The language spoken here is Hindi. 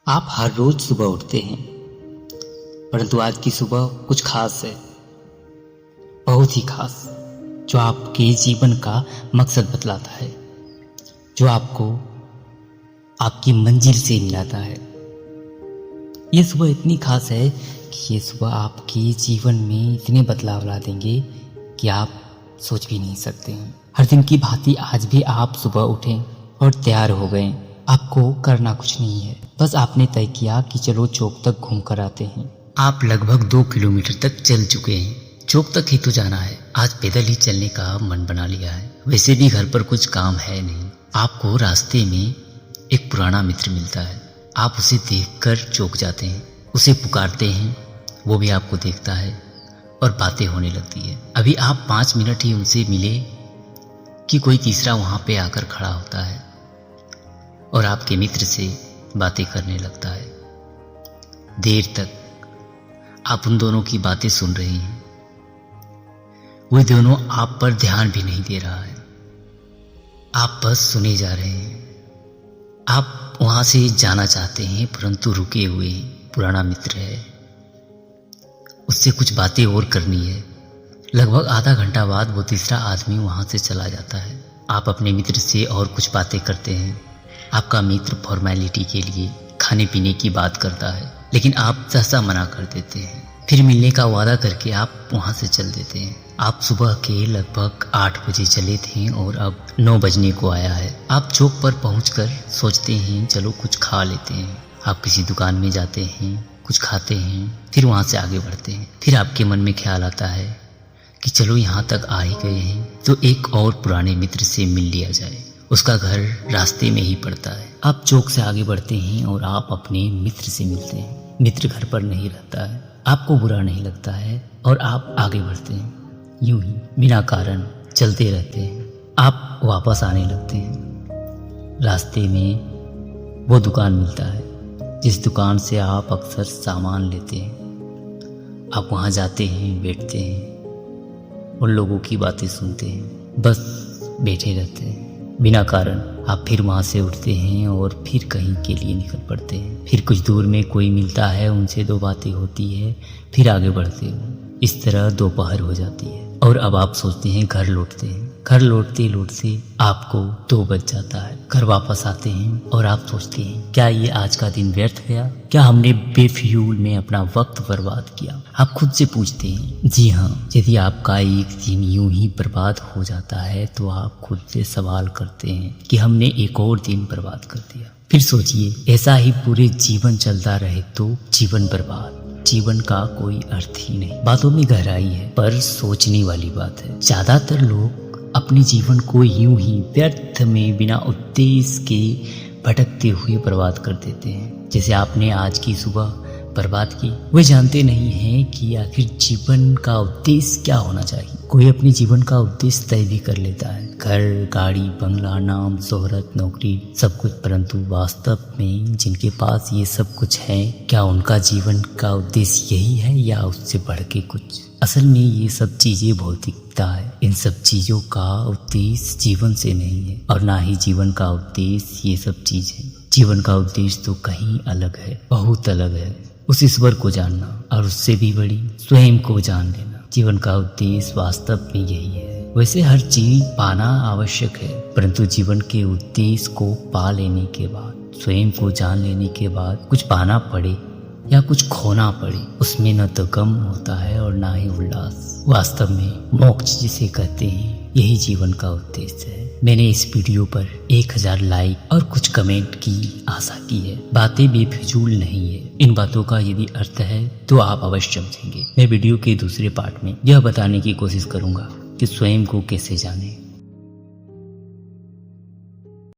आप हर रोज सुबह उठते हैं, परंतु आज की सुबह कुछ खास है, बहुत ही खास, जो आपके जीवन का मकसद बतलाता है, जो आपको आपकी मंजिल से मिलाता है। ये सुबह इतनी खास है कि ये सुबह आपके जीवन में इतने बदलाव ला देंगे कि आप सोच भी नहीं सकते हैं। हर दिन की भांति आज भी आप सुबह उठें और तैयार हो गए। आपको करना कुछ नहीं है, बस आपने तय किया कि चलो चौक तक घूम कर आते हैं। आप लगभग 2 किलोमीटर तक चल चुके हैं। चौक तक ही तो जाना है, आज पैदल ही चलने का मन बना लिया है। वैसे भी घर पर कुछ काम है नहीं। आपको रास्ते में एक पुराना मित्र मिलता है। आप उसे देखकर चौक जाते हैं, उसे पुकारते हैं, वो भी आपको देखता है और बातें होने लगती है। अभी आप 5 मिनट ही उनसे मिले कि कोई तीसरा वहाँ पे आकर खड़ा होता है और आपके मित्र से बातें करने लगता है। देर तक आप उन दोनों की बातें सुन रहे हैं। वो दोनों आप पर ध्यान भी नहीं दे रहा है, आप बस सुने जा रहे हैं। आप वहां से जाना चाहते हैं, परंतु रुके हुए हैं। पुराना मित्र है, उससे कुछ बातें और करनी है। लगभग आधा घंटा बाद वो तीसरा आदमी वहां से चला जाता है। आप अपने मित्र से और कुछ बातें करते हैं। आपका मित्र फॉर्मेलिटी के लिए खाने पीने की बात करता है, लेकिन आप सहसा मना कर देते हैं। फिर मिलने का वादा करके आप वहां से चल देते हैं। आप सुबह के लगभग 8 बजे चले थे और अब 9 बजने को आया है। आप चौक पर पहुंचकर सोचते हैं चलो कुछ खा लेते हैं। आप किसी दुकान में जाते हैं, कुछ खाते हैं, फिर वहां से आगे बढ़ते हैं। फिर आपके मन में ख्याल आता है कि चलो यहाँ तक आ ही गए हैं तो एक और पुराने मित्र से मिल लिया जाए। उसका घर रास्ते में ही पड़ता है। आप चौक से आगे बढ़ते हैं और आप अपने मित्र से मिलते हैं। मित्र घर पर नहीं रहता है। आपको बुरा नहीं लगता है और आप आगे बढ़ते हैं। यूं ही बिना कारण चलते रहते हैं। आप वापस आने लगते हैं। रास्ते में वो दुकान मिलता है जिस दुकान से आप अक्सर सामान लेते हैं। आप वहाँ जाते हैं, बैठते हैं, उन लोगों की बातें सुनते हैं, बस बैठे रहते हैं बिना कारण। आप फिर वहाँ से उठते हैं और फिर कहीं के लिए निकल पड़ते हैं। फिर कुछ दूर में कोई मिलता है, उनसे 2 बातें होती है, फिर आगे बढ़ते हो। इस तरह दोपहर हो जाती है और अब आप सोचते हैं घर लौटते हैं। घर लौटते लौटते आपको 2 बज जाता है। घर वापस आते हैं और आप सोचते हैं क्या ये आज का दिन व्यर्थ गया? क्या हमने बेफिजूल में अपना वक्त बर्बाद किया? आप खुद से पूछते हैं। जी हाँ, यदि आपका एक दिन यूं ही बर्बाद हो जाता है तो आप खुद से सवाल करते हैं कि हमने एक और दिन बर्बाद कर दिया। फिर सोचिए, ऐसा ही पूरे जीवन चलता रहे तो जीवन बर्बाद, जीवन का कोई अर्थ ही नहीं। बातों में गहराई है पर सोचने वाली बात है। ज्यादातर लोग अपने जीवन को यूं ही व्यर्थ में बिना उद्देश्य के भटकते हुए बर्बाद कर देते हैं। जैसे आपने आज की सुबह बर्बाद की। वे जानते नहीं हैं कि आखिर जीवन का उद्देश्य क्या होना चाहिए। कोई अपने जीवन का उद्देश्य तय भी कर लेता है, घर, गाड़ी, बंगला, नाम, शोहरत, नौकरी, सब कुछ, परंतु वास्तव में जिनके पास ये सब कुछ है, क्या उनका जीवन का उद्देश्य यही है या उससे बढ़ के कुछ? असल में ये सब चीजें भौतिकता है। इन सब चीजों का उद्देश्य जीवन से नहीं है और ना ही जीवन का उद्देश्य ये सब चीजें। जीवन का उद्देश्य तो कहीं अलग है, बहुत अलग है। उस ईश्वर को जानना और उससे भी बड़ी स्वयं को जान लेना। जीवन का उद्देश्य वास्तव में यही है। वैसे हर चीज पाना आवश्यक है, परंतु जीवन के उद्देश्य को पा लेने के बाद, स्वयं को जान लेने के बाद कुछ पाना पड़े या कुछ खोना पड़े, उसमें न तो गम होता है और ना ही उल्लास। वास्तव में मोक्ष जिसे कहते हैं, यही जीवन का उद्देश्य है। मैंने इस वीडियो पर 1000 लाइक और कुछ कमेंट की आशा की है। बातें बेफिजूल नहीं है। इन बातों का यदि अर्थ है तो आप अवश्य समझेंगे। मैं वीडियो के दूसरे पार्ट में यह बताने की कोशिश करूंगा कि स्वयं को कैसे जाने।